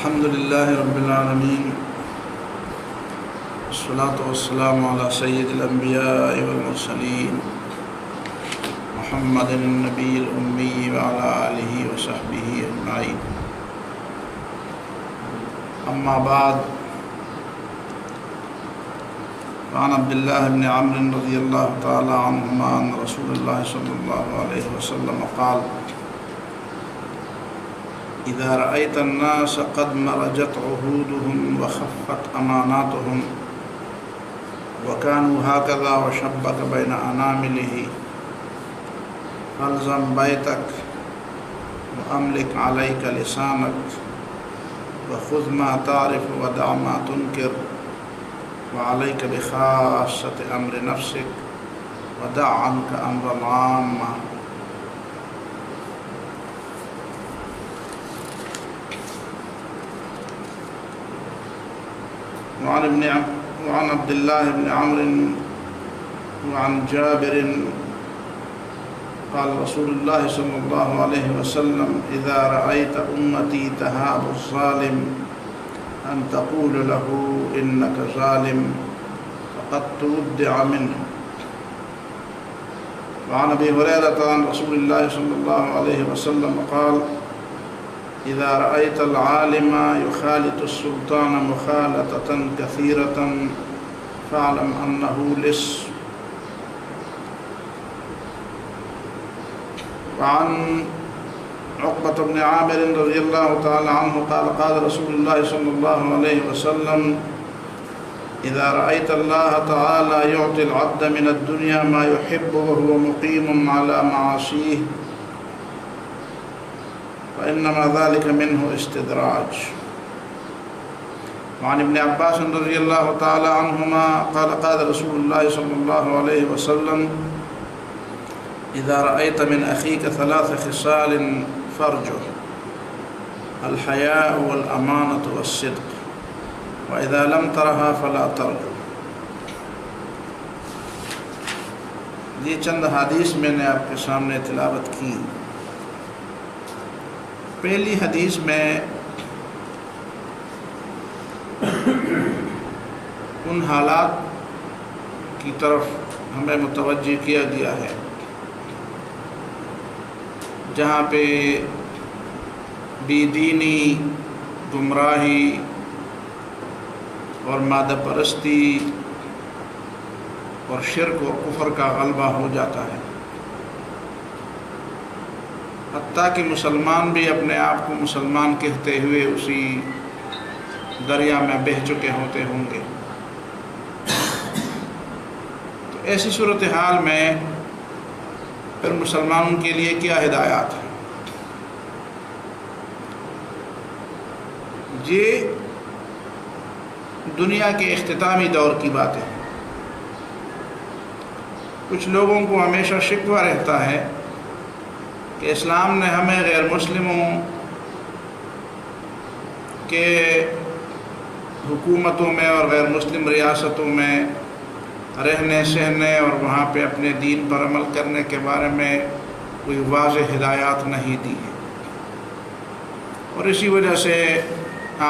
الحمد لله رب العالمين والصلاة والسلام على سيد الأنبياء والمرسلين محمد النبي الأمي وعلى آله وصحبه أجمعين. أما بعد، وعن عبد الله بن عمرو رضي الله تعالى عنهما عن رسول الله صلى الله عليه وسلم قال: إذا رأيت الناس قد مرجت عهودهم وخفت أماناتهم وكانوا هكذا وشبك بين أنامله فالزم بيتك وأملك عليك لسانك وخذ ما تعرف ودع ما تنكر وعليك بخاصة أمر نفسك ودع عنك أمر العامة. وعن عبد الله بن عمرو وعن جابر قال رسول الله صلى الله عليه وسلم: إذا رأيت أمتي تهاب الظالم أن تقول له إنك ظالم فقد تودع منه. وعن أبي هريرة عن رسول الله صلى الله عليه وسلم قال: إذا رأيت العالم يخالط السلطان مخالطة كثيرة فاعلم أنه لص. وعن عقبة بن عامر رضي الله تعالى عنه قال: قال رسول الله صلى الله عليه وسلم: إذا رأيت الله تعالى يعطي العبد من الدنيا ما يحب وهو مقيم على معاصيه فإنما ذلك منه استدراج. وعن ابن عباس رضي الله تعالى عنهما قال: قال رسول الله صلى الله عليه وسلم: إذا رأيت من أخيك 3 خصال فارجه: الحياء والأمانة والصدق، وإذا لم ترها فلا ترجو. یہ چند حدیث میں نے آپ کے سامنے تلاوت کی. پہلی حدیث میں ان حالات کی طرف ہمیں متوجہ کیا گیا ہے جہاں پہ بے دینی، گمراہی اور مادہ پرستی اور شرک و کفر کا غلبہ ہو جاتا ہے، حتیٰ کہ مسلمان بھی اپنے آپ کو مسلمان کہتے ہوئے اسی دریا میں بہہ چکے ہوتے ہوں گے. تو ایسی صورتحال میں پھر مسلمانوں کے لیے کیا ہدایات ہیں؟ یہ دنیا کے اختتامی دور کی باتیں ہیں. کچھ لوگوں کو ہمیشہ شکوہ رہتا ہے کہ اسلام نے ہمیں غیر مسلموں کے حکومتوں میں اور غیر مسلم ریاستوں میں رہنے سہنے اور وہاں پہ اپنے دین پر عمل کرنے کے بارے میں کوئی واضح ہدایات نہیں دی ہے، اور اسی وجہ سے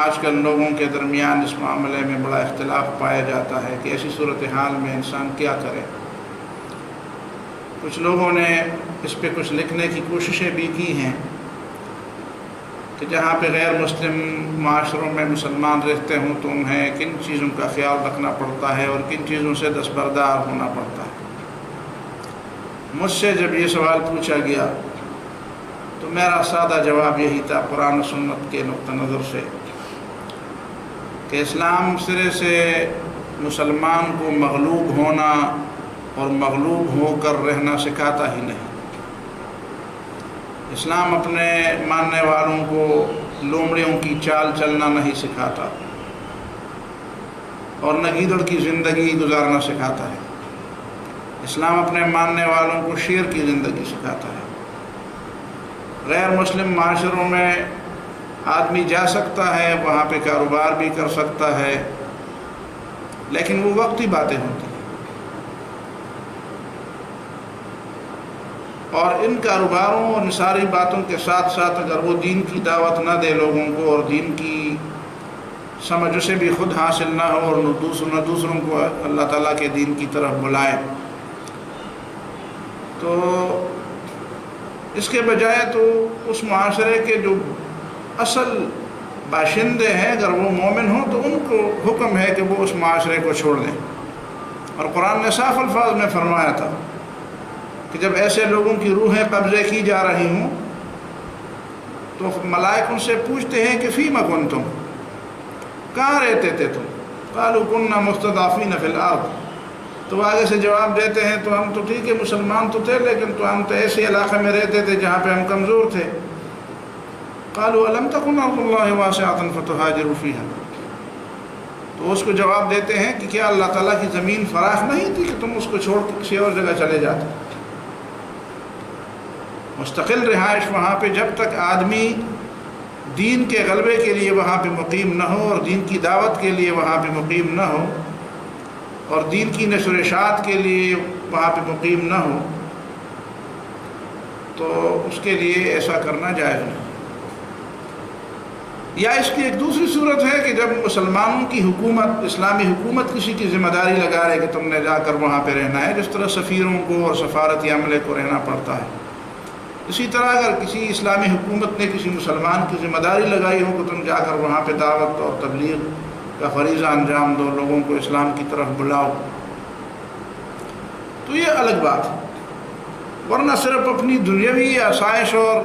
آج کل لوگوں کے درمیان اس معاملے میں بڑا اختلاف پایا جاتا ہے کہ ایسی صورتحال میں انسان کیا کرے. کچھ لوگوں نے اس پہ کچھ لکھنے کی کوششیں بھی کی ہیں کہ جہاں پہ غیر مسلم معاشروں میں مسلمان رہتے ہوں تو انہیں کن چیزوں کا خیال رکھنا پڑتا ہے اور کن چیزوں سے دستبردار ہونا پڑتا ہے. مجھ سے جب یہ سوال پوچھا گیا تو میرا سادہ جواب یہی تھا، قرآن و سنت کے نقطہ نظر سے، کہ اسلام سرے سے مسلمان کو مغلوب ہونا اور مغلوب ہو کر رہنا سکھاتا ہی نہیں. اسلام اپنے ماننے والوں کو لومڑیوں کی چال چلنا نہیں سکھاتا اور نہ گیدڑ کی زندگی گزارنا سکھاتا ہے. اسلام اپنے ماننے والوں کو شیر کی زندگی سکھاتا ہے. غیر مسلم معاشروں میں آدمی جا سکتا ہے، وہاں پہ کاروبار بھی کر سکتا ہے، لیکن وہ وقتی باتیں ہوتی ہیں. اور ان کاروباروں اور ان ساری باتوں کے ساتھ ساتھ اگر وہ دین کی دعوت نہ دے لوگوں کو، اور دین کی سمجھ اسے بھی خود حاصل نہ ہو، اور نہ دوسروں کو اللہ تعالیٰ کے دین کی طرف بلائے، تو اس کے بجائے تو اس معاشرے کے جو اصل باشندے ہیں اگر وہ مومن ہوں تو ان کو حکم ہے کہ وہ اس معاشرے کو چھوڑ دیں۔ اور قرآن نے صاف الفاظ میں فرمایا تھا کہ جب ایسے لوگوں کی روحیں قبضے کی جا رہی ہوں تو ملائکہ ان سے پوچھتے ہیں کہ فیما کنتم، کہاں رہتے تھے تم؟ قالوا كنا مستضعفین فی الارض، تو آگے سے جواب دیتے ہیں تو ہم تو ٹھیک ہے مسلمان تو تھے لیکن تو ہم تو ایسے علاقے میں رہتے تھے جہاں پہ ہم کمزور تھے۔ قالوا الم تکن ارض اللہ واسعۃ فتہاجروا فیہا، تو اس کو جواب دیتے ہیں کہ کیا اللہ تعالیٰ کی زمین فراخ نہیں تھی کہ تم اس کو چھوڑ کے کسی اور جگہ چلے جاتے؟ مستقل رہائش وہاں پہ جب تک آدمی دین کے غلبے کے لیے وہاں پہ مقیم نہ ہو، اور دین کی دعوت کے لیے وہاں پہ مقیم نہ ہو، اور دین کی نشر و اشاعت کے لیے وہاں پہ مقیم نہ ہو، تو اس کے لیے ایسا کرنا جائز نہیں۔ یا اس کی ایک دوسری صورت ہے کہ جب مسلمانوں کی حکومت، اسلامی حکومت کسی کی ذمہ داری لگا رہے کہ تم نے جا کر وہاں پہ رہنا ہے، جس طرح سفیروں کو اور سفارتی عملے کو رہنا پڑتا ہے، اسی طرح اگر کسی اسلامی حکومت نے کسی مسلمان کی ذمہ داری لگائی ہو کہ تم جا کر وہاں پہ دعوت اور تبلیغ کا فریضہ انجام دو، لوگوں کو اسلام کی طرف بلاؤ، تو یہ الگ بات ہے۔ ورنہ صرف اپنی دنیاوی آسائش اور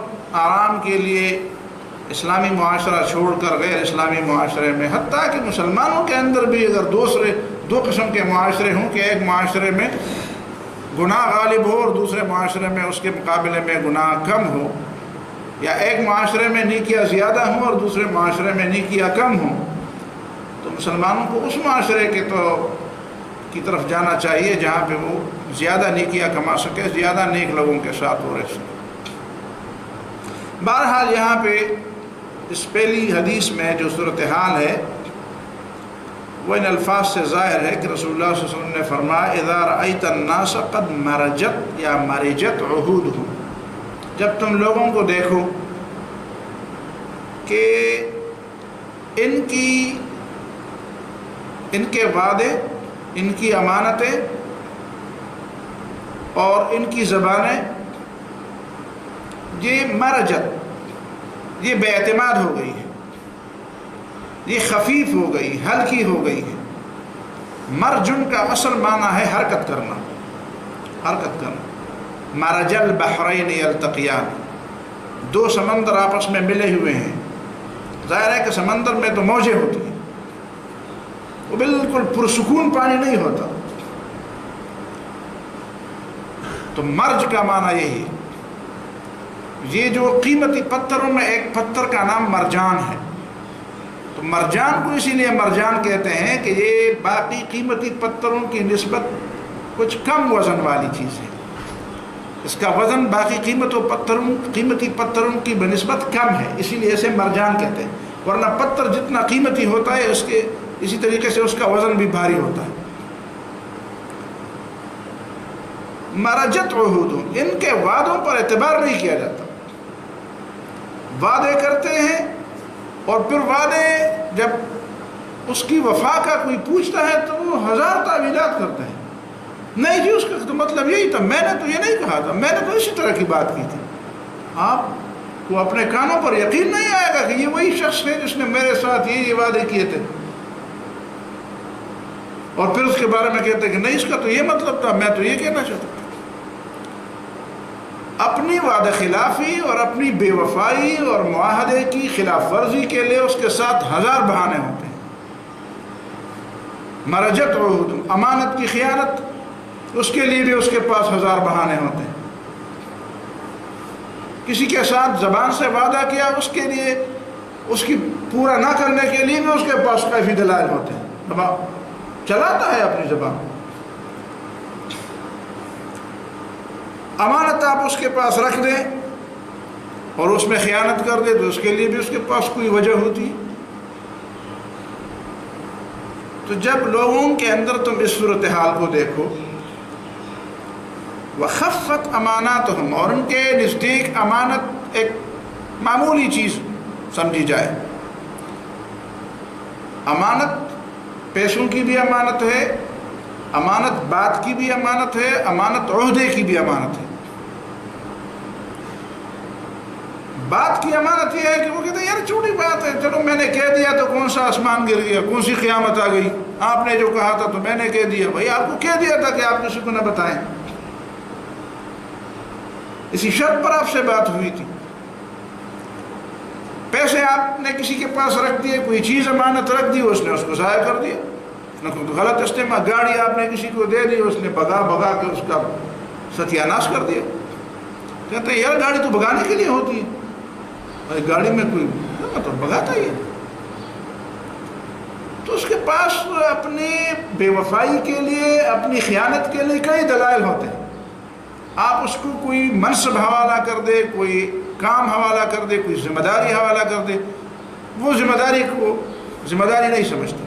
آرام کے لیے اسلامی معاشرہ چھوڑ کر غیر اسلامی معاشرے میں، حتیٰ کہ مسلمانوں کے اندر بھی اگر دو قسم کے معاشرے ہوں کہ ایک معاشرے میں گناہ غالب ہو اور دوسرے معاشرے میں اس کے مقابلے میں گناہ کم ہو، یا ایک معاشرے میں نیکیاں زیادہ ہوں اور دوسرے معاشرے میں نیکیاں کم ہوں، تو مسلمانوں کو اس معاشرے کی طرف جانا چاہیے جہاں پہ وہ زیادہ نیکیاں کما سکے، زیادہ نیک لوگوں کے ساتھ وہ رہ سکے۔ بہرحال یہاں پہ اس پہلی حدیث میں جو صورتحال ہے وہ ان الفاظ سے ظاہر ہے کہ رسول اللہ صلی اللہ علیہ وسلم نے فرمایا اذا رأیت الناس قد مرجت یا مرجت عہودہم، جب تم لوگوں کو دیکھو کہ ان کے وعدے، ان کی امانتیں اور ان کی زبانیں یہ مرجت، یہ بے اعتماد ہو گئی ہے، یہ خفیف ہو گئی، ہلکی ہو گئی ہے۔ مرجن کا اصل معنی ہے حرکت کرنا، حرکت کرنا۔ مرج البحرین یلتقیان، دو سمندر آپس میں ملے ہوئے ہیں، ظاہر ہے کہ سمندر میں تو موجیں ہوتی ہیں، وہ بالکل پرسکون پانی نہیں ہوتا، تو مرج کا معنی یہی ہے۔ یہ جو قیمتی پتھروں میں ایک پتھر کا نام مرجان ہے، تو مرجان کو اسی لیے مرجان کہتے ہیں کہ یہ باقی قیمتی پتھروں کی نسبت کچھ کم وزن والی چیز ہے، اس کا وزن باقی قیمتی پتھروں کی بنسبت کم ہے، اسی لیے اسے مرجان کہتے ہیں۔ ورنہ پتھر جتنا قیمتی ہوتا ہے اسی طریقے سے اس کا وزن بھی بھاری ہوتا ہے۔ مرجت عہودہم، ان کے وعدوں پر اعتبار نہیں کیا جاتا، وعدے کرتے ہیں اور پھر وعدے جب اس کی وفا کا کوئی پوچھتا ہے تو وہ ہزار تعویلات کرتے ہیں، نہیں جی اس کا تو مطلب یہی تھا، میں نے تو یہ نہیں کہا تھا، میں نے تو اسی طرح کی بات کی تھی۔ آپ کو اپنے کانوں پر یقین نہیں آئے گا کہ یہ وہی شخص ہے جس نے میرے ساتھ یہ وعدے کیے تھے، اور پھر اس کے بارے میں کہتے ہیں کہ نہیں اس کا تو یہ مطلب تھا، میں تو یہ کہنا چاہتا تھا۔ اپنی وعدہ خلافی اور اپنی بے وفائی اور معاہدے کی خلاف ورزی کے لیے اس کے ساتھ ہزار بہانے ہوتے ہیں۔ مرجت عہود، امانت کی خیانت، اس کے لیے بھی اس کے پاس ہزار بہانے ہوتے ہیں۔ کسی کے ساتھ زبان سے وعدہ کیا، اس کے لیے اس کی پورا نہ کرنے کے لیے بھی اس کے پاس کافی دلائل ہوتے ہیں، چلاتا ہے اپنی زبان۔ امانت آپ اس کے پاس رکھ دیں اور اس میں خیانت کر دیں تو اس کے لیے بھی اس کے پاس کوئی وجہ ہوتی ہے۔ تو جب لوگوں کے اندر تم اس صورتحال کو دیکھو وخفت اماناتہم، اور ان کے نزدیک امانت ایک معمولی چیز سمجھی جائے۔ امانت پیسوں کی بھی امانت ہے، امانت بات کی بھی امانت ہے، امانت عہدے کی بھی امانت ہے۔ بات کی امانت یہ ہے کہ وہ کہتے ہیں یار چھوٹی بات ہے، چلو میں نے کہہ دیا تو کون سا آسمان گر گیا، کون سی قیامت آ گئی، آپ نے جو کہا تھا تو میں نے کہہ دیا، بھائی آپ کو کہہ دیا تھا کہ آپ کسی کو نہ بتائیں، اسی شرط پر آپ سے بات ہوئی تھی۔ پیسے آپ نے کسی کے پاس رکھ دیے، کوئی چیز امانت رکھ دی، اس نے اس کو ضائع کر دیا، اس نے کوئی غلط استعمال، گاڑی آپ نے کسی کو دے دی، اس نے بھگا کے اس کا ستیہ ناش کر دیا۔ کہتے ہیں یار گاڑی تو بھگانے کے لیے ہوتی ہے، گاڑی میں کوئی تو بھگاتا ہی ہے۔ تو اس کے پاس اپنی بے وفائی کے لیے، اپنی خیانت کے لیے کئی دلائل ہوتے ہیں۔ آپ اس کو کوئی منصب حوالہ کر دے، کوئی کام حوالہ کر دے، کوئی ذمہ داری حوالہ کر دے، وہ ذمہ داری کو ذمہ داری نہیں سمجھتے،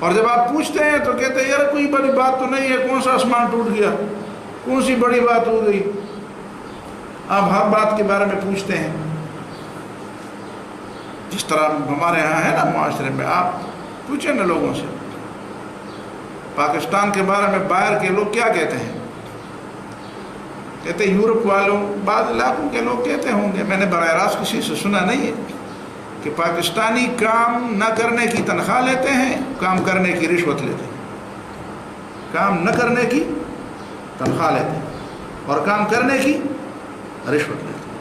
اور جب آپ پوچھتے ہیں تو کہتے ہیں یار کوئی بڑی بات تو نہیں ہے، کون سا آسمان ٹوٹ گیا، کون سی بڑی بات ہو گئی، آپ ہر بات کے بارے میں پوچھتے ہیں۔ جس طرح ہمارے ہاں ہے نا معاشرے میں، آپ پوچھیں نا لوگوں سے پاکستان کے بارے میں باہر کے لوگ کیا کہتے ہیں، کہتے ہیں یورپ والوں، بعض علاقوں کے لوگ کہتے ہوں گے، میں نے براہ راست کسی سے سنا نہیں ہے، کہ پاکستانی کام نہ کرنے کی تنخواہ لیتے ہیں، کام کرنے کی رشوت لیتے ہیں، کام نہ کرنے کی تنخواہ لیتے ہیں اور کام کرنے کی رشوت لیتے ہیں۔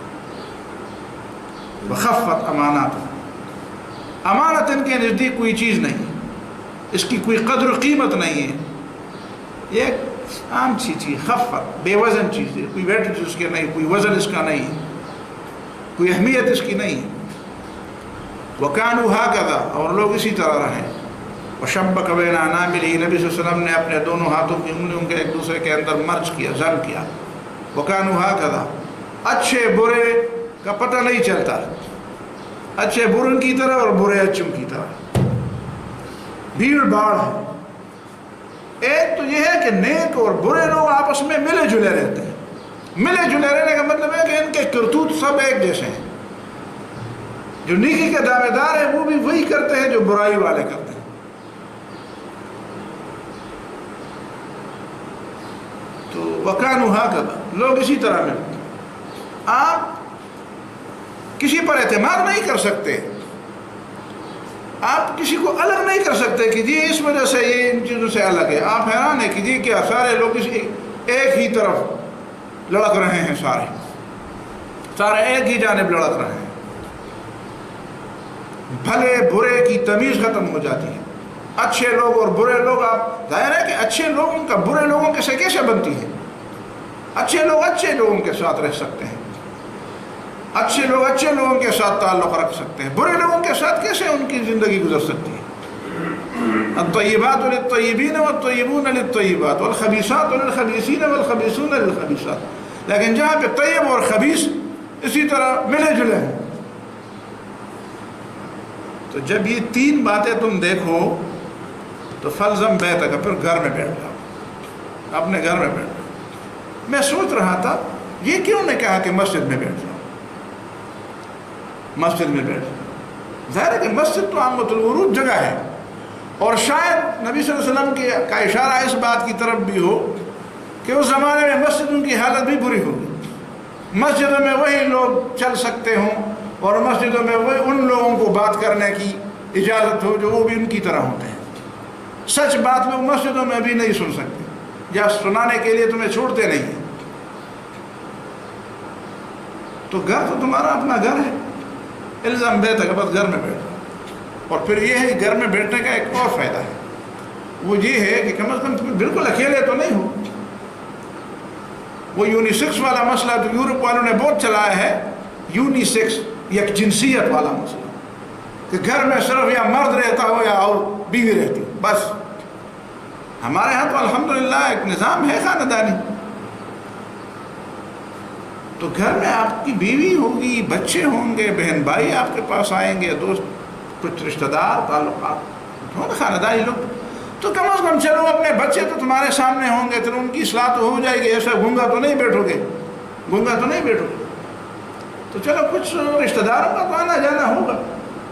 وخفت امانات، امانت ان کے نزدیک کوئی چیز نہیں، اس کی کوئی قدر و قیمت نہیں ہے، یہ عام سی چیز، خفت بے وزن چیز ہے، کوئی ویٹ اس کے نہیں، کوئی وزن اس کا نہیں ہے، کوئی اہمیت اس کی نہیں ہے۔ وَكَانُوا هَكَذَا، اور لوگ اسی طرح رہے۔ وَشَبَّكَ بَيْنَ أَنَامِلِهِ، نبی صلی اللہ علیہ وسلم نے اپنے دونوں ہاتھوں کی انگلیوں کے ایک دوسرے کے اندر مرج کیا، ضم کیا۔ وَكَانُوا هَكَذَا، اچھے برے کا پتہ نہیں چلتا، اچھے بروں کی طرح اور برے اچھوں کی طرح، بھیڑ بھاڑ ہے۔ ایک تو یہ ہے کہ نیک اور برے لوگ آپس میں ملے جلے رہتے ہیں، ملے جلے رہنے کا مطلب ہے کہ ان کے کرتوت سب ایک جیسے ہیں، جو نیکی کے دعوے دار ہیں وہ بھی وہی کرتے ہیں جو برائی والے کرتے ہیں۔ تو وَكَانُوا هَكَذَا، لوگ اسی طرح ملتے ہیں۔ آپ کسی پر اعتماد نہیں کر سکتے، آپ کسی کو الگ نہیں کر سکتے کہ جی اس وجہ سے یہ ان چیزوں سے الگ ہے۔ آپ حیران ہیں کہ جی کیا سارے لوگ ایک ہی طرف لڑک رہے ہیں، سارے ایک ہی جانب لڑک رہے ہیں، بھلے برے کی تمیز ختم ہو جاتی ہے۔ اچھے لوگ اور برے لوگ، آپ ظاہر ہے کہ اچھے لوگوں کا برے لوگوں سے کیسے بنتی ہے؟ اچھے لوگ اچھے لوگوں کے ساتھ رہ سکتے ہیں، اچھے لوگ اچھے لوگوں کے ساتھ تعلق رکھ سکتے ہیں، برے لوگوں کے ساتھ کیسے ان کی زندگی گزر سکتی ہے؟ الطیبات للطیبین والطیبون للطیبات والخبیثات للخبیثین والخبیثون للخبیثات، لیکن جہاں پہ طیب اور خبیث اسی طرح ملے جلے ہیں۔ تو جب یہ تین باتیں تم دیکھو تو فلزم بیتک، پھر گھر میں بیٹھ جاؤ، اپنے گھر میں بیٹھ جاؤ۔ میں سوچ رہا تھا یہ کیوں نے کہا کہ مسجد میں بیٹھ جاؤ، مسجد میں بیٹھ جاؤ؟ ظاہر ہے کہ مسجد تو عامۃ الورود جگہ ہے، اور شاید نبی صلی اللہ علیہ وسلم کا اشارہ اس بات کی طرف بھی ہو کہ اس زمانے میں مسجدوں کی حالت بھی بری ہوگی، مسجدوں میں وہی لوگ چل سکتے ہوں اور مسجدوں میں وہ ان لوگوں کو بات کرنے کی اجازت ہو جو وہ بھی ان کی طرح ہوتے ہیں۔ سچ بات لوگ مسجدوں میں بھی نہیں سن سکتے، یا سنانے کے لیے تمہیں چھوڑتے نہیں ہیں۔ تو گھر تو تمہارا اپنا گھر ہے، الزام بیٹھا کہ بس گھر میں بیٹھو۔ اور پھر یہ ہے گھر میں بیٹھنے کا ایک اور فائدہ ہے، وہ یہ ہے کہ کم از کم تم بالکل اکیلے تو نہیں ہو۔ وہ یونیسیکس والا مسئلہ جو یورپ والوں نے بہت چلایا ہے، یونیسیکس، یک جنسیت والا مسئلہ، کہ گھر میں صرف یا مرد رہتا ہو یا بیوی رہتی ہو بس۔ ہمارے ہاں تو الحمدللہ ایک نظام ہے خاندانی، تو گھر میں آپ کی بیوی ہوگی، بچے ہوں گے، بہن بھائی آپ کے پاس آئیں گے، دوست، کچھ رشتہ دار، تعلقات، خاندانی لوگ۔ تو کم از کم چلو اپنے بچے تو تمہارے سامنے ہوں گے، تو ان کی اصلاح تو ہو جائے گی، ایسا گنگا تو نہیں بیٹھو گے، گنگا تو نہیں بیٹھو گے، تو چلو کچھ رشتہ داروں کا تو آنا جانا ہوگا،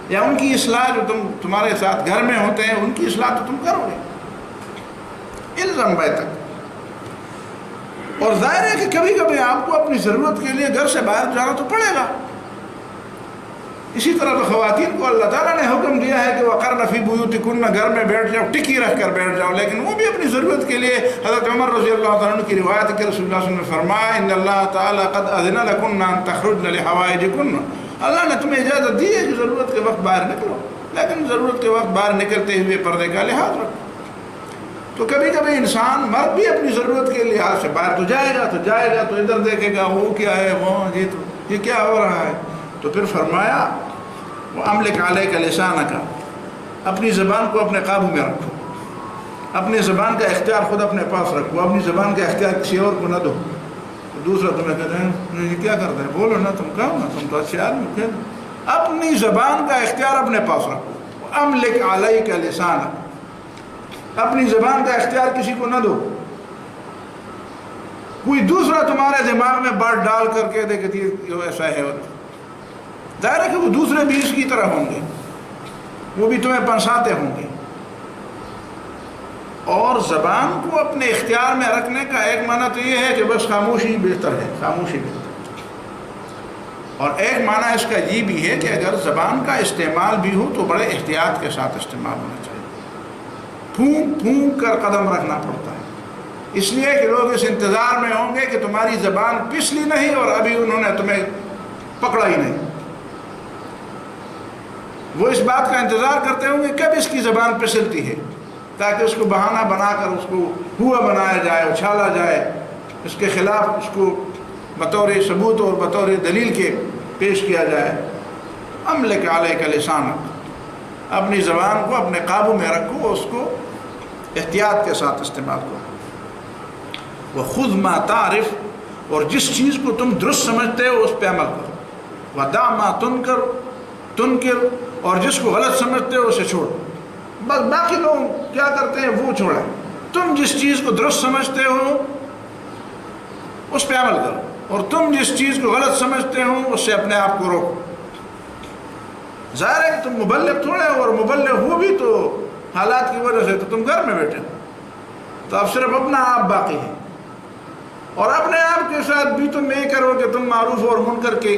یا ان کی اصلاح جو تمہارے ساتھ گھر میں ہوتے ہیں ان کی اصلاح تو تم کرو گے، الزم بے تک۔ اور ظاہر ہے کہ کبھی کبھی آپ کو اپنی ضرورت کے لیے گھر سے باہر جانا تو پڑے گا۔ اسی طرح تو خواتین کو اللہ تعالیٰ نے حکم دیا ہے کہ وَقَرْنَ فِي بُيُوتِكُنَّ، گھر میں بیٹھ جاؤ، ٹکی رکھ کر بیٹھ جاؤ، لیکن وہ بھی اپنی ضرورت کے لیے حضرت عمر رضی اللہ تعالیٰ عنہ کی روایت کہ رسول اللہ صلی اللہ علیہ وسلم نے فرمایا إِنَّ اللَّهَ تَعَالَى قَدْ أَذِنَ لَكُنَّ أَن تَخْرُجْنَ لِحَوَائِجِكُنَّ، اللہ نے تمہیں اجازت دی ہے کہ ضرورت کے وقت باہر نکلو، لیکن ضرورت کے وقت باہر نکلتے ہوئے پردے کا لحاظ رکھو۔ تو کبھی کبھی انسان مرد بھی اپنی ضرورت کے لحاظ سے باہر تو جائے گا تو ادھر دیکھے گا وہ کیا ہے، وہ یہ کیا ہو رہا ہے، تو پھر فرمایا وَأَمْلِكْ عَلَيْكَ لِسَانَكَ، اپنی زبان کو اپنے قابو میں رکھو، اپنی زبان کا اختیار خود اپنے پاس رکھو، اپنی زبان کا اختیار کسی اور کو نہ دو۔ دوسرا تمہیں کہتے ہیں یہ کیا کرتا ہے، بولو نا، تم کہو نا، تم تو اچھے آدمی کہہ دو۔ اپنی زبان کا اختیار اپنے پاس رکھو، وَأَمْلِكْ عَلَيْكَ لِسَانَكَ، اپنی زبان کا اختیار کسی کو نہ دو۔ کوئی دوسرا تمہارے دماغ میں بات ڈال کر کے دے کہ یہ ایسا ہے، ظاہر ہے کہ وہ دوسرے بھی اس کی طرح ہوں گے، وہ بھی تمہیں پنساتے ہوں گے۔ اور زبان کو اپنے اختیار میں رکھنے کا ایک معنی تو یہ ہے کہ بس خاموشی بہتر ہے، خاموشی بہتر، اور ایک معنی اس کا یہ بھی ہے کہ اگر زبان کا استعمال بھی ہو تو بڑے احتیاط کے ساتھ استعمال ہونا چاہیے، پھونک پھونک کر قدم رکھنا پڑتا ہے، اس لیے کہ لوگ اس انتظار میں ہوں گے کہ تمہاری زبان پسلی نہیں اور ابھی انہوں نے تمہیں پکڑا ہی نہیں، وہ اس بات کا انتظار کرتے ہوں گے کب اس کی زبان پسلتی ہے، تاکہ اس کو بہانہ بنا کر اس کو ہوا بنایا جائے، اچھالا جائے، اس کے خلاف اس کو بطور ثبوت اور بطور دلیل کے پیش کیا جائے۔ املک علیک لسانک، اپنی زبان کو اپنے قابو میں رکھو، اس کو احتیاط کے ساتھ استعمال کرو۔ وخذ ما تعرف، اور جس چیز کو تم درست سمجھتے ہو اس پہ عمل کرو۔ ودع ما تنکر، اور جس کو غلط سمجھتے ہو اسے چھوڑو۔ بس باقی لوگ کیا کرتے ہیں وہ چھوڑیں، تم جس چیز کو درست سمجھتے ہو اس پہ عمل کرو، اور تم جس چیز کو غلط سمجھتے ہو اس سے اپنے آپ کو روکو۔ ظاہر ہے کہ تم مبلغ تھوڑے ہو، اور مبلغ ہو بھی تو حالات کی وجہ سے تو تم گھر میں بیٹھے ہو، تو اب صرف اپنا آپ باقی ہے، اور اپنے آپ کے ساتھ بھی تم یہ کرو کہ تم معروف اور منکر کے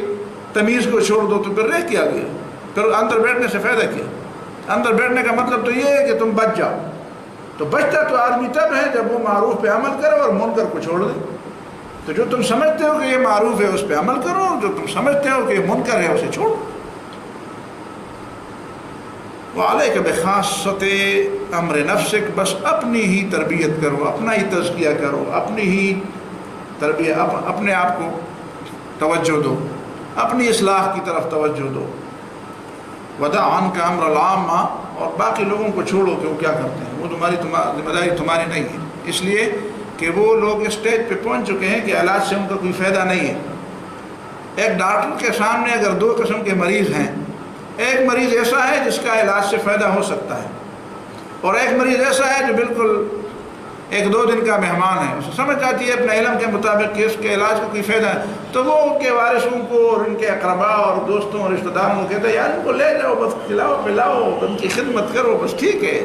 تمیز کو چھوڑ دو، تو پھر رہ کیا گیا، پھر اندر بیٹھنے سے فائدہ کیا؟ اندر بیٹھنے کا مطلب تو یہ ہے کہ تم بچ جاؤ، تو بچتا تو آدمی تب ہے جب وہ معروف پہ عمل کرے اور منکر کو چھوڑ دے۔ تو جو تم سمجھتے ہو کہ یہ معروف ہے اس پہ عمل کرو، جو تم سمجھتے ہو کہ یہ منکر ہے اسے چھوڑو۔ وعلیک بخاصۃ امر نفسک، بس اپنی ہی تربیت کرو، اپنا ہی تزکیہ کرو، اپنی ہی تربیت، اپنے آپ کو توجہ دو، اپنی اصلاح کی طرف توجہ دو۔ ودع عنک امر العامہ، اور باقی لوگوں کو چھوڑو کہ وہ کیا کرتے ہیں، وہ تمہاری ذمہ داری تمہاری نہیں ہے، اس لیے کہ وہ لوگ اسٹیج پہ پہنچ چکے ہیں کہ علاج سے ان کا کوئی فائدہ نہیں ہے۔ ایک ڈاکٹر کے سامنے اگر دو قسم کے مریض ہیں، ایک مریض ایسا ہے جس کا علاج سے فائدہ ہو سکتا ہے، اور ایک مریض ایسا ہے جو بالکل ایک دو دن کا مہمان ہے، اسے سمجھ آتی ہے اپنے علم کے مطابق کہ اس کے علاج کا کوئی فائدہ ہے، تو وہ ان کے وارثوں کو اور ان کے اقرباء اور دوستوں اور رشتہ داروں کو کہتا ہے یار ان کو لے جاؤ، بس کھلاؤ پلاؤ، ان کی خدمت کرو، بس ٹھیک ہے،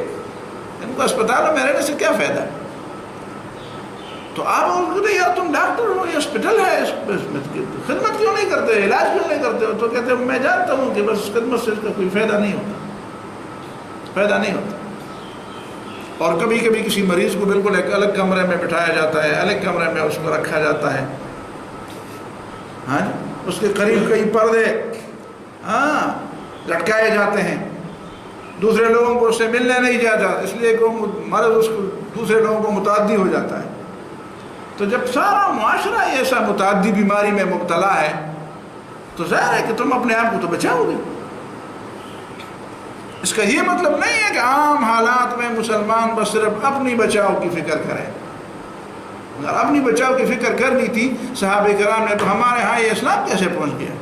ان کو اسپتالوں میں رہنے سے کیا فائدہ ہے؟ تو آپ ان کو کہتے یار تم ڈاکٹر ہو، یہ ہاسپٹل ہے، اس خدمت کیوں نہیں کرتے، علاج کیوں نہیں کرتے ہو؟ تو کہتے ہیں میں جانتا ہوں کہ بس خدمت سے اس کا کوئی فائدہ نہیں ہوتا، فائدہ نہیں ہوتا۔ اور کبھی کبھی کسی مریض کو بالکل ایک الگ کمرے میں بٹھایا جاتا ہے، الگ کمرے میں اس کو رکھا جاتا ہے، ہاں اس کے قریب کئی پردے لٹکائے جاتے ہیں، دوسرے لوگوں کو اس سے ملنے نہیں جاتا، اس لیے کہ مرض اس کو دوسرے لوگوں کو متعدی ہو جاتا ہے۔ تو جب سارا معاشرہ ایسا متعدی بیماری میں مبتلا ہے تو ظاہر ہے کہ تم اپنے آپ کو تو بچاؤ گے۔ اس کا یہ مطلب نہیں ہے کہ عام حالات میں مسلمان بس صرف اپنی بچاؤ کی فکر کریں۔ اگر اپنی بچاؤ کی فکر کرنی تھی صحابہ کرام نے تو ہمارے ہاں یہ اسلام کیسے پہنچ گیا؟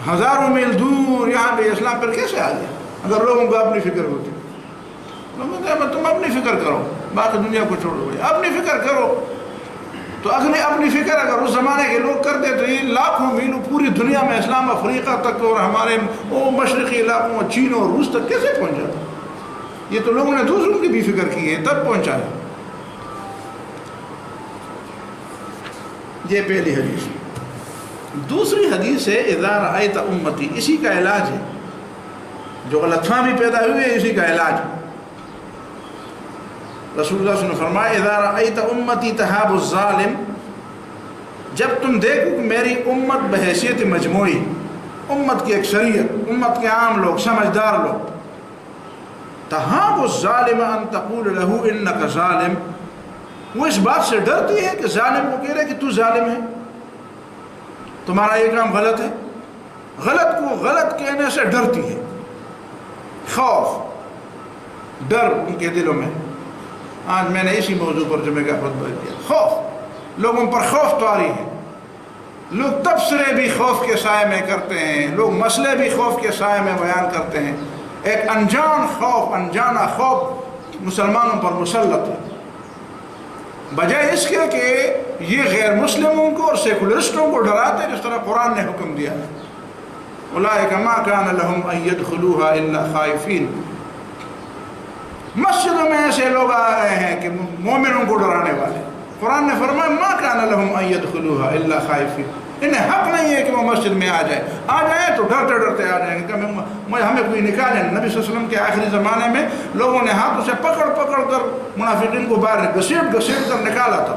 ہزاروں میل دور یہاں پہ اسلام پر کیسے آ گیا اگر لوگوں کو اپنی فکر ہوتی؟ تم اپنی فکر کرو، باقی دنیا کو چھوڑو، اپنی فکر کرو. تو اپنی فکر اگر اس زمانے کے لوگ کرتے تو یہ لاکھوں میلوں پوری دنیا میں اسلام افریقہ تک اور ہمارے مشرقی علاقوں چین اور روس تک کیسے پہنچا؟ یہ تو لوگوں نے دوسروں کی بھی فکر کی ہے تب پہنچا ہے. یہ پہلی حدیث. دوسری حدیث ہے اذا رأیت امتی، اسی کا علاج ہے، جو غلط فہمی پیدا ہوئی ہے اسی کا علاج. رسول اللہ صلی اللہ علیہ وسلم فرمائے اذا رأیت امتی تہاب الظالم، جب تم دیکھو کہ میری امت بحیثیت مجموعی، امت کی اکثریت، امت کے عام لوگ، سمجھدار لوگ، تہاب الظالم ان تقول له انک ظالم، وہ اس بات سے ڈرتی ہے کہ ظالم کو کہہ رہے کہ تو ظالم ہے، تمہارا یہ کام غلط ہے. غلط کو غلط کہنے سے ڈرتی ہے. خوف، ڈر ان کے دلوں میں. آج میں نے اسی موضوع پر جمعہ کا خطبہ دیا. خوف، لوگوں پر خوف طاری ہے. لوگ تبصرے بھی خوف کے سائے میں کرتے ہیں، لوگ مسئلے بھی خوف کے سائے میں بیان کرتے ہیں. ایک انجان خوف، انجانہ خوف مسلمانوں پر مسلط ہے، بجائے اس کے کہ یہ غیر مسلموں کو اور سیکولرسٹوں کو ڈراتے جس طرح قرآن نے حکم دیا ہے. اولئک ما کان لهم ان يدخلوها الا خائفین. مسجدوں میں ایسے لوگ آ رہے ہیں کہ مومنوں کو ڈرانے والے. قرآن نے فرمایا ما کان لهم ان يدخلوها الا خائفین، انہیں حق نہیں ہے کہ وہ مسجد میں آ جائیں تو ڈرتے ڈرتے آ جائیں گے کہ ہمیں کوئی نکالے. نبی صلی اللہ علیہ وسلم کے آخری زمانے میں لوگوں نے ہاتھوں سے پکڑ پکڑ کر منافقین کو باہر گھسیٹ گھسیٹ کر نکالا تھا،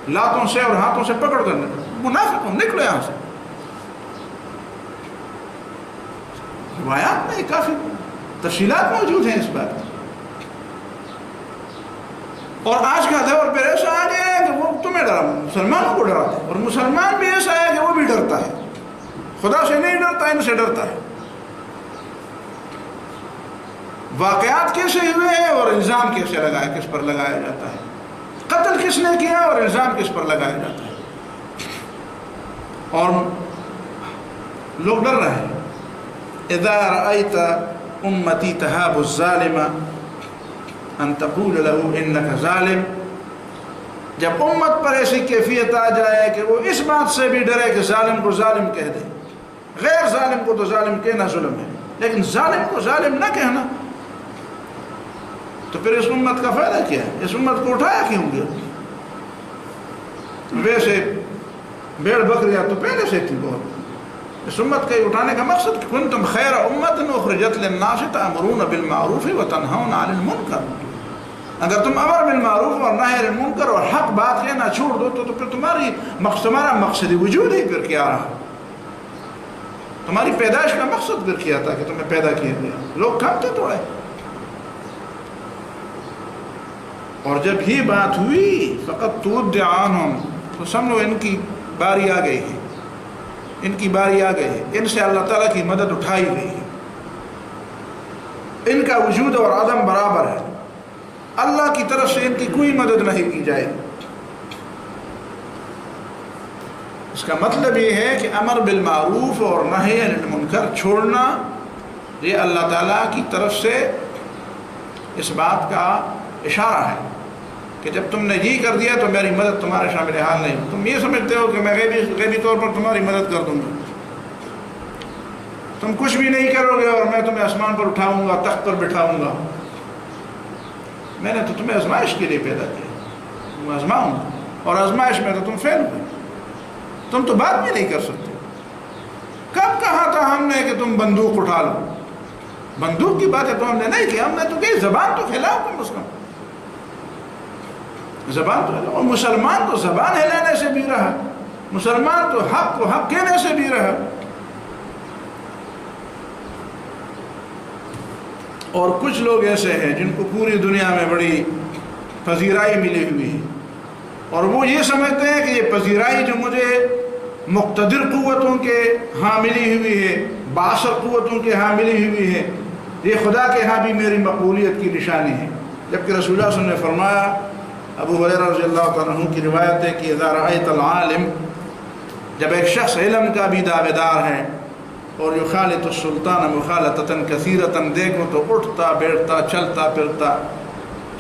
لاتوں سے اور ہاتھوں سے پکڑ کر منافق نکلو یہاں سے. روایات میں کافی تفصیلات موجود ہیں اس بات کی. اور آج کا دور پہ ایسا آ گیا ہے کہ وہ تمہیں ڈرا، مسلمانوں کو ڈراتے ہیں، اور مسلمان بھی ایسا ہے کہ وہ بھی ڈرتا ہے. خدا سے نہیں ڈرتا، ان سے ڈرتا ہے. واقعات کیسے ہوئے ہیں اور الزام کیسے لگایا، کس پر لگایا جاتا ہے، قتل کس نے کیا اور الزام کس پر لگایا جاتا ہے. اور لوگ ڈر رہے ہیں. اذا رأیت امتی تہاب الظالم ان تقول له انک ظالم، جب امت پر ایسی کیفیت آ جائے کہ وہ اس بات سے بھی ڈرے کہ ظالم کو ظالم کہہ دے. غیر ظالم کو تو ظالم کہنا ظلم ہے، لیکن ظالم کو ظالم نہ کہنا، تو پھر اس امت کا فائدہ کیا ہے؟ اس امت کو اٹھایا کیوں گیا؟ ویسے بھیڑ بکریاں تو پہلے سے تھی بہت. اس امت کا اٹھانے کا مقصد کہ کنتم خیر امت اخرجت للناس تأمرون بالمعروف وتنہون عن المنکر. اگر تم امر بالمعروف اور نہی عن المنکر اور حق بات کہنا چھوڑ دو تو پھر تمہارا مقصد وجود ہی پھر کیا رہا؟ تمہاری پیدائش کا مقصد پھر کیا تھا کہ تمہیں پیدا کیا گیا؟ لوگ کم تھے توڑے. اور جب ہی بات ہوئی فقط تودع عنہم، تو سمجھو ان کی باری آ گئی ہے، ان کی باری آ گئی ہے، ان سے اللہ تعالیٰ کی مدد اٹھائی گئی ہے. ان کا وجود اور عدم برابر ہے، اللہ کی طرف سے ان کی کوئی مدد نہیں کی جائے. اس کا مطلب یہ ہے کہ امر بالمعروف اور نہی عن المنکر چھوڑنا، یہ اللہ تعالیٰ کی طرف سے اس بات کا اشارہ ہے کہ جب تم نے یہ کر دیا تو میری مدد تمہارے شامل حال نہیں. تم یہ سمجھتے ہو کہ میں غیبی طور پر تمہاری مدد کر دوں گا، تم کچھ بھی نہیں کرو گے اور میں تمہیں آسمان پر اٹھاؤں گا، تخت پر بٹھاؤں گا. میں نے تو تمہیں آزمائش کے لیے پیدا کیا، تم آزماؤں گا، اور آزمائش میں تو تم فیل ہوئے. تم تو بات بھی نہیں کر سکتے. کب کہا تھا ہم نے کہ تم بندوق اٹھا لو؟ بندوق کی باتیں تو ہم نے نہیں کی. ہم نے تو کہی زبان تو کھلاؤ کم از کم، زبان تو ہلاؤ. اور مسلمان تو زبان ہلانے سے بھی رہا، مسلمان تو حق کو حق کہنے سے بھی رہا. اور کچھ لوگ ایسے ہیں جن کو پوری دنیا میں بڑی پذیرائی ملی ہوئی ہے، اور وہ یہ سمجھتے ہیں کہ یہ پذیرائی جو مجھے مقتدر قوتوں کے ہاں ملی ہوئی ہے، بااثر قوتوں کے ہاں ملی ہوئی ہے، یہ خدا کے ہاں بھی میری مقبولیت کی نشانی ہے. جبکہ رسول اللہ صلی اللہ علیہ وسلم نے فرمایا، ابو ہریرہ رضی اللہ تعالیٰ عنہ کی روایت ہے کہ اذا رأیت العالم، جب ایک شخص علم کا بھی دعوے دار ہے اور یخالط السلطان مخالطتاً کثیرتاً، دیکھو تو اٹھتا بیٹھتا چلتا پھرتا،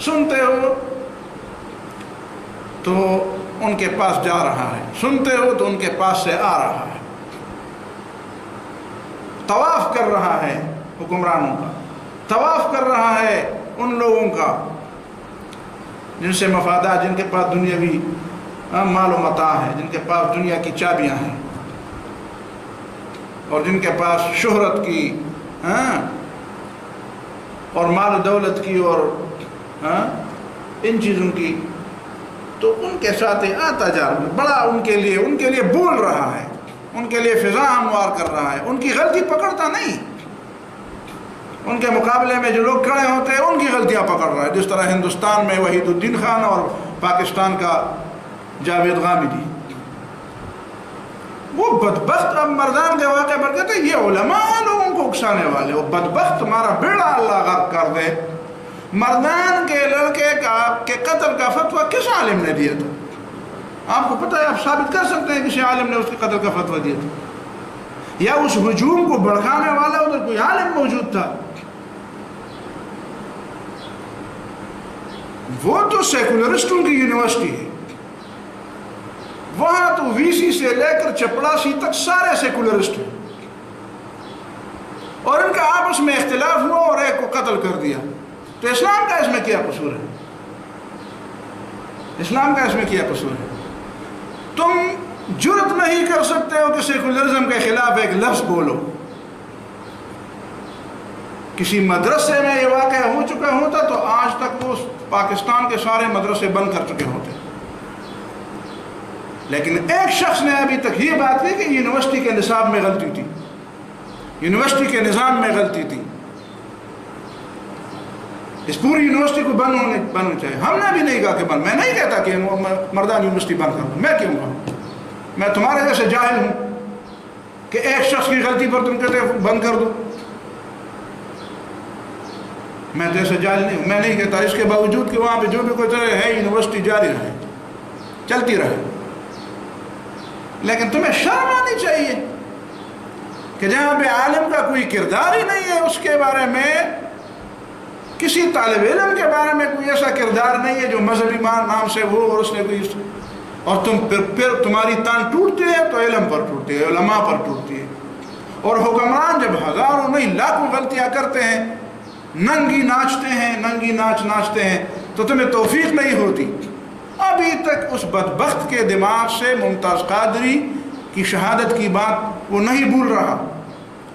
سنتے ہو تو ان کے پاس جا رہا ہے، سنتے ہو تو ان کے پاس سے آ رہا ہے، طواف کر رہا ہے حکمرانوں کا، طواف کر رہا ہے ان لوگوں کا جن سے مفادات، جن کے پاس دنیاوی مال و متاع ہے، جن کے پاس دنیا کی چابیاں ہیں، اور جن کے پاس شہرت کی اور مال و دولت کی اور ان چیزوں کی، تو ان کے ساتھ آتا جا رہا ہے، بڑا ان کے لیے بول رہا ہے، ان کے لیے فضا ہموار کر رہا ہے، ان کی غلطی پکڑتا نہیں، ان کے مقابلے میں جو لوگ کھڑے ہوتے ہیں ان کی غلطیاں پکڑ رہا ہے، جس طرح ہندوستان میں وحید الدین خان اور پاکستان کا جاوید غامدی۔ وہ بدبخت اب مردان کے واقعے پر کہتے ہیں یہ علماء لوگوں کو اکسانے والے، وہ بدبخت تمہارا بیڑا اللہ غرق کر دے۔ مردان کے لڑکے کے قتل کا فتویٰ کس عالم نے دیا تھا؟ آپ کو پتہ ہے، آپ ثابت کر سکتے ہیں کسی عالم نے اس کے قتل کا فتویٰ دیا تھا، یا اس ہجوم کو بھڑکانے والا ادھر کوئی عالم موجود تھا؟ وہ تو سیکولرسٹوں کی یونیورسٹی ہے، وہاں تو وی سی سے لے کر چپڑاسی تک سارے سیکولرسٹ ہیں، اور ان کا آپس میں اختلاف ہوا اور ایک کو قتل کر دیا، تو اسلام کا اس میں کیا قصور ہے؟ اسلام کا اس میں کیا قصور ہے؟ تم جرت نہیں کر سکتے ہو کہ سیکولرزم کے خلاف ایک لفظ بولو۔ کسی مدرسے میں یہ واقعہ ہو چکا ہوتا تو آج تک وہ پاکستان کے سارے مدرسے بند کر چکے ہوتے، لیکن ایک شخص نے ابھی تک یہ بات کی کہ یونیورسٹی کے نصاب میں غلطی تھی، یونیورسٹی کے نظام میں غلطی تھی، اس پوری یونیورسٹی کو بند ہونی چاہیے۔ ہم نے بھی نہیں کہا کہ بند، میں نہیں کہتا کہ مردان یونیورسٹی بند کر دوں، میں کیوں کہوں؟ میں تمہارے جیسے جاہل ہوں کہ ایک شخص کی غلطی پر تم کہتے ہیں بند کر دو؟ میں جیسے جاہل نہیں ہوں، میں نہیں کہتا، اس کے باوجود کہ وہاں پہ جو بھی کوئی طرح ہے یونیورسٹی جاری رہے، چلتی رہے، لیکن تمہیں شرم آنی چاہیے کہ جہاں پہ عالم کا کوئی کردار ہی نہیں ہے، اس کے بارے میں کسی طالب علم کے بارے میں کوئی ایسا کردار نہیں ہے جو مذہبی نام سے ہو، اور اس نے کوئی، اور تم پھر تمہاری تان ٹوٹتی ہے تو علم پر ٹوٹتی ہے، علماء پر ٹوٹتی ہے، اور حکمران جب ہزاروں نہیں لاکھوں غلطیاں کرتے ہیں، ننگی ناچ ناچتے ہیں، تو تمہیں توفیق نہیں ہوتی۔ ابھی تک اس بدبخت کے دماغ سے ممتاز قادری کی شہادت کی بات وہ نہیں بھول رہا۔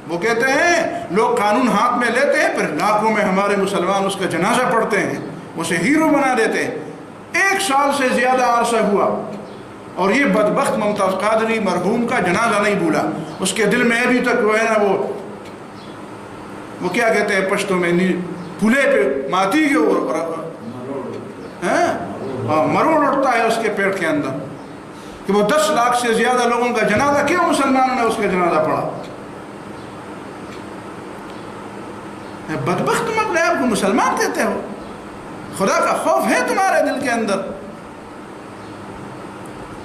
وہ کہتے ہیں لوگ قانون ہاتھ میں لیتے ہیں، پھر لاکھوں میں ہمارے مسلمان اس کا جنازہ پڑھتے ہیں، اسے ہیرو بنا دیتے ہیں۔ 1 سال سے زیادہ عرصہ ہوا اور یہ بدبخت ممتاز قادری مرحوم کا جنازہ نہیں بھولا، اس کے دل میں ابھی تک وہ ہے نا، وہ کیا کہتے ہیں پشتوں میں، پھولے پہ ماتی کے مروڑ اٹھتا ہے اس کے پیٹ کے اندر، کہ وہ 10 لاکھ سے زیادہ لوگوں کا جنازہ، کیوں مسلمانوں نے اس کا جنازہ پڑھا؟ بدبخت تم اپنے آپ کو مسلمان کہتے ہو؟ خدا کا خوف ہے تمہارے دل کے اندر؟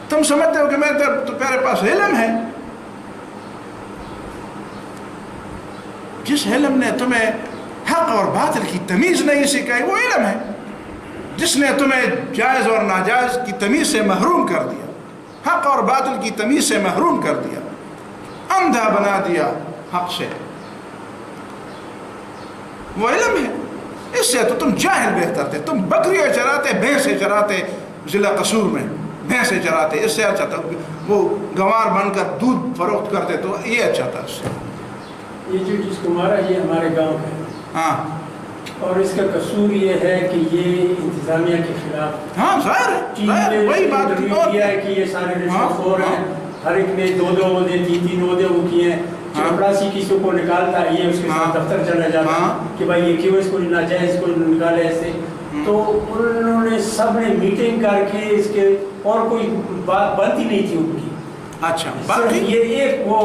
تم سمجھتے ہو کہ میرے پاس علم ہے؟ جس علم نے تمہیں حق اور باطل کی تمیز نہیں سکھائی وہ علم ہے، جس نے تمہیں جائز اور ناجائز کی تمیز سے محروم کر دیا، حق اور باطل کی تمیز سے محروم کر دیا، اندھا بنا دیا حق سے، وہ علم ہے۔ اس سے تو تم جاہل بہتر تھے، تم بکریاں چراتے، بھینسیں چراتے، ضلع قصور میں بھینسیں چراتے، اس سے اچھا تھا وہ گنوار بن کر دودھ فروخت کرتے، تو یہ اچھا تھا اس سے۔ یہ جو جس کو مارا یہ ہمارے گاؤں کا ہے، ہاں، اور اس کا قصور یہ ہے کہ یہ انتظامیہ کے خلاف، ہاں ظاہر ہے، وہی بات کیا ہے کہ یہ سارے رشوت خور ہیں، ہر ایک نے 2 عہدے 3 عہدے وہ کیے ہیں، چپڑاسی کسی کو نکالتا ہے، یہ اس کے ساتھ دفتر چلا جاتا کہ بھائی یہ کیوں اس کو ناجائز کو نکالے ایسے، تو انہوں نے سب نے میٹنگ کر کے اس کے، اور کوئی بات بنتی نہیں تھی ان کی۔ اچھا، یہ ایک وہ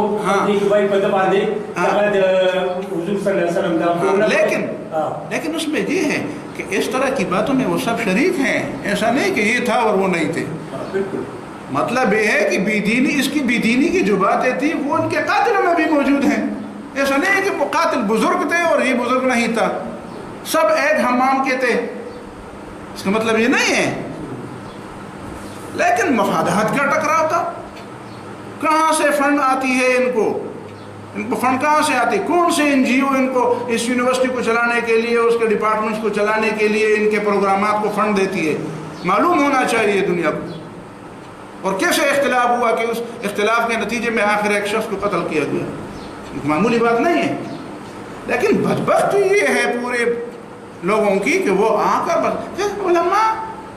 بھائی بدبا دے حضور صلی اللہ علیہ وسلم کا، لیکن اس میں یہ ہے کہ اس طرح کی باتوں میں وہ سب شریک ہیں، ایسا نہیں کہ یہ تھا اور وہ نہیں تھے۔ بالکل، مطلب یہ ہے کہ بے دینی، اس کی بے دینی کی جو باتیں تھیں وہ ان کے قاتلوں میں بھی موجود ہیں۔ ایسا نہیں ہے کہ وہ قاتل بزرگ تھے اور یہ بزرگ نہیں تھا، سب ایک حمام کے تھے، اس کا مطلب یہ نہیں ہے، لیکن مفادات کا ٹکراؤ تھا۔ کہاں سے فنڈ آتی ہے ان کو فنڈ کہاں سے آتی؟ کون سے این جی او ان کو اس یونیورسٹی کو چلانے کے لیے، اس کے ڈپارٹمنٹس کو چلانے کے لیے، ان کے پروگرامات کو فنڈ دیتی ہے؟ معلوم ہونا چاہیے دنیا کو۔ اور کیسے اختلاف ہوا کہ اس اختلاف کے نتیجے میں آخر ایک شخص کو قتل کیا گیا، معمولی بات نہیں ہے۔ لیکن بدبختی یہ ہے پورے لوگوں کی کہ وہ آ کر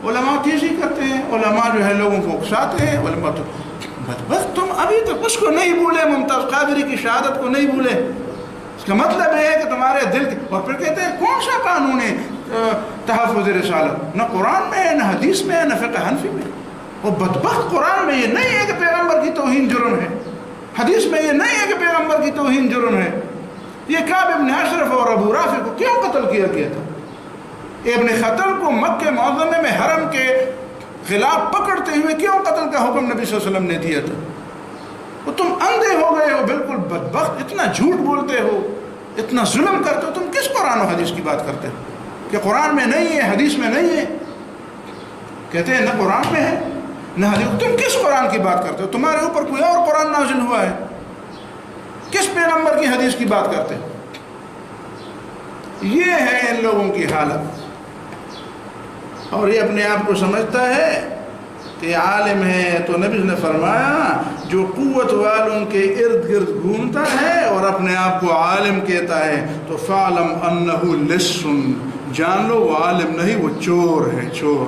علماء تیزی کرتے ہیں، علماء جو ہے لوگوں کو اکساتے ہیں، علماء تو بدبخت تم ابھی تک اس کو نہیں بھولے، ممتاز قادری کی شہادت کو نہیں بھولے۔ اس کا مطلب یہ ہے کہ تمہارے دل کے، اور پھر کہتے ہیں کون سا قانون ہے تحفظ رسالت؟ نہ قرآن میں ہے، نہ حدیث میں ہے، نہ فقہ حنفی میں۔ وہ بدبخت قرآن میں یہ نہیں ہے کہ پیغمبر کی توہین جرم ہے، حدیث میں یہ نہیں ہے کہ پیغمبر کی توہین جرم ہے۔ یہ کعب ابن اشرف اور ابو رافع کو کیوں قتل کیا گیا تھا؟ ابن خطل کو مکہ معظمہ میں حرم کے خلاف پکڑتے ہوئے کیوں قتل کا حکم نبی صلی اللہ علیہ وسلم نے دیا تھا؟ وہ تم اندھے ہو گئے ہو، بالکل بدبخت، اتنا جھوٹ بولتے ہو، اتنا ظلم کرتے ہو۔ تم کس قرآن و حدیث کی بات کرتے ہو کہ قرآن میں نہیں ہے، حدیث میں نہیں ہے؟ کہتے ہیں نہ قرآن میں ہے نہ حدیث۔ تم کس قرآن کی بات کرتے ہو؟ تمہارے اوپر کوئی اور قرآن نازل ہوا ہے؟ کس پیغمبر کی حدیث کی بات کرتے ہو؟ یہ ہے ان لوگوں کی حالت، اور یہ اپنے آپ کو سمجھتا ہے کہ عالم ہے۔ تو نبی نے فرمایا جو قوت والوں کے ارد گرد گھومتا ہے اور اپنے آپ کو عالم کہتا ہے تو فعلم انہ لص، جان لو وہ عالم نہیں، وہ چور ہے، چور۔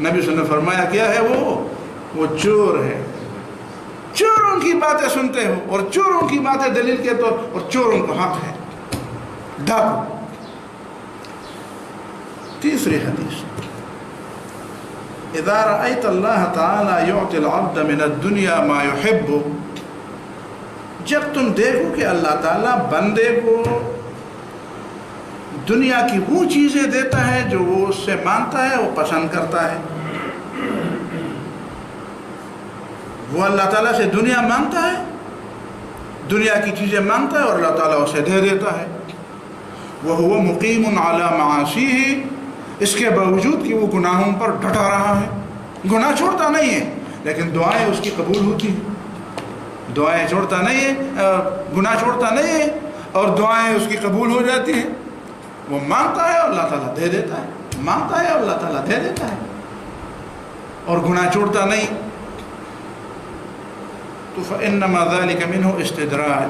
نبی صلی اللہ علیہ وسلم نے فرمایا کیا ہے وہ چور ہے۔ چوروں کی باتیں سنتے ہو اور چوروں کی باتیں دلیل کے طور، اور چوروں کو حق ہے، ڈاکو۔ تیسری حدیث، اذا رأيت الله تعالى يعطي العبد من الدنيا ما يحب، جب تم دیکھو کہ اللہ تعالیٰ بندے کو دنیا کی وہ چیزیں دیتا ہے جو وہ اس سے مانگتا ہے، وہ پسند کرتا ہے۔ وہ اللہ تعالیٰ سے دنیا مانگتا ہے، دنیا کی چیزیں مانگتا ہے اور اللہ تعالیٰ اسے دے دیتا ہے۔ وَهُوَ مُقِيمٌ عَلَى مَعَاصِيهِ، اس کے باوجود کہ وہ گناہوں پر ڈٹا رہا ہے، گناہ چھوڑتا نہیں ہے، لیکن دعائیں اس کی قبول ہوتی ہیں۔ دعائیں چھوڑتا نہیں ہے، گناہ چھوڑتا نہیں ہے اور دعائیں اس کی قبول ہو جاتی ہیں۔ وہ مانگتا ہے اور اللہ تعالیٰ دے دیتا ہے، مانگتا ہے اور اللہ تعالیٰ دے دیتا ہے، اور گناہ چھوڑتا نہیں۔ تو فإنما ذلك منه استدراج،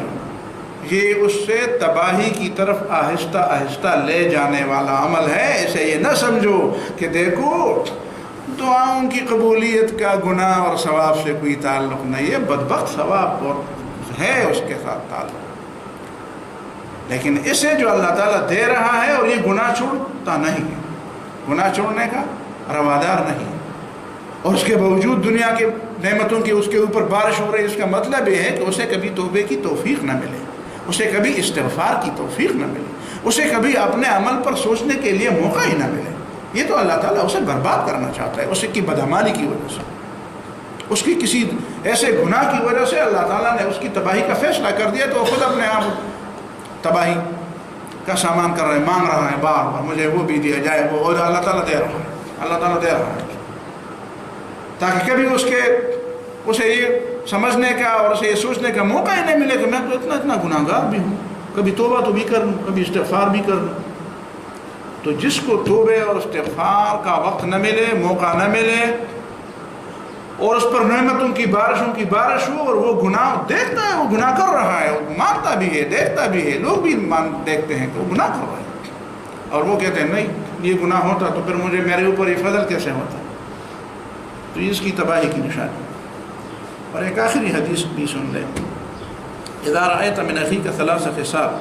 یہ اس سے تباہی کی طرف آہستہ آہستہ لے جانے والا عمل ہے۔ اسے یہ نہ سمجھو کہ دیکھو دعاؤں کی قبولیت کا گناہ اور ثواب سے کوئی تعلق نہیں ہے، بدبخت ثواب اور ہے اس کے ساتھ تعلق، لیکن اسے جو اللہ تعالیٰ دے رہا ہے اور یہ گناہ چھوڑتا نہیں ہے، گناہ چھوڑنے کا روادار نہیں، اور اس کے باوجود دنیا کے نعمتوں کی اس کے اوپر بارش ہو رہی ہے۔ اس کا مطلب یہ ہے کہ اسے کبھی توبے کی توفیق نہ ملے، اسے کبھی استغفار کی توفیق نہ ملے، اسے کبھی اپنے عمل پر سوچنے کے لیے موقع ہی نہ ملے۔ یہ تو اللہ تعالیٰ اسے برباد کرنا چاہتا ہے، اسے کی بدعمالی کی وجہ سے، اس کی کسی ایسے گناہ کی وجہ سے اللہ تعالیٰ نے اس کی تباہی کا فیصلہ کر دیا، تو وہ خود اپنے آپ تباہی کا سامان کر رہا ہے، مانگ رہا ہے بار بار مجھے وہ بھی دیا جائے، وہ اور اللہ تعالیٰ دے رہا ہے، اللہ تعالیٰ دے رہا ہے، تاکہ کبھی اسے یہ سمجھنے کا اور اسے یہ سوچنے کا موقع ہی نہیں ملے کہ میں تو اتنا گناہ گار بھی ہوں، کبھی توبہ تو بھی کر لوں، کبھی استغفار بھی کر لوں۔ تو جس کو توبے اور استغفار کا وقت نہ ملے، موقع نہ ملے، اور اس پر نعمتوں کی بارشوں کی بارش ہو اور وہ گناہ دیکھتا ہے، وہ گناہ کر رہا ہے، وہ مانتا بھی ہے، دیکھتا بھی ہے، لوگ بھی دیکھتے ہیں کہ وہ گناہ کر رہا ہے، اور وہ کہتے ہیں نہیں یہ گناہ ہوتا تو پھر مجھے میرے اوپر یہ فضل کیسے ہوتا، تو اس کی تباہی کی نشانی۔ اور ایک آخری حدیث بھی سن لیں، اذا رأیت من اخیک ثلاث خصال،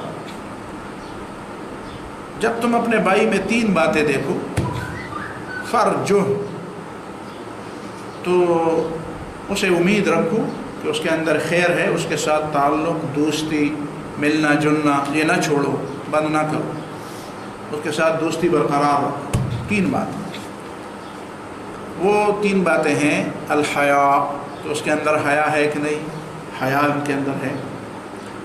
جب تم اپنے بھائی میں 3 باتیں دیکھو، فرجو، تو اسے امید رکھو کہ اس کے اندر خیر ہے، اس کے ساتھ تعلق، دوستی، ملنا جلنا یہ نہ چھوڑو، بند نہ کرو، اس کے ساتھ دوستی برقرار رکھو۔ 3 باتیں، وہ 3 باتیں ہیں، الحیا، تو اس کے اندر حیا ہے کہ نہیں، حیا ان کے اندر ہے،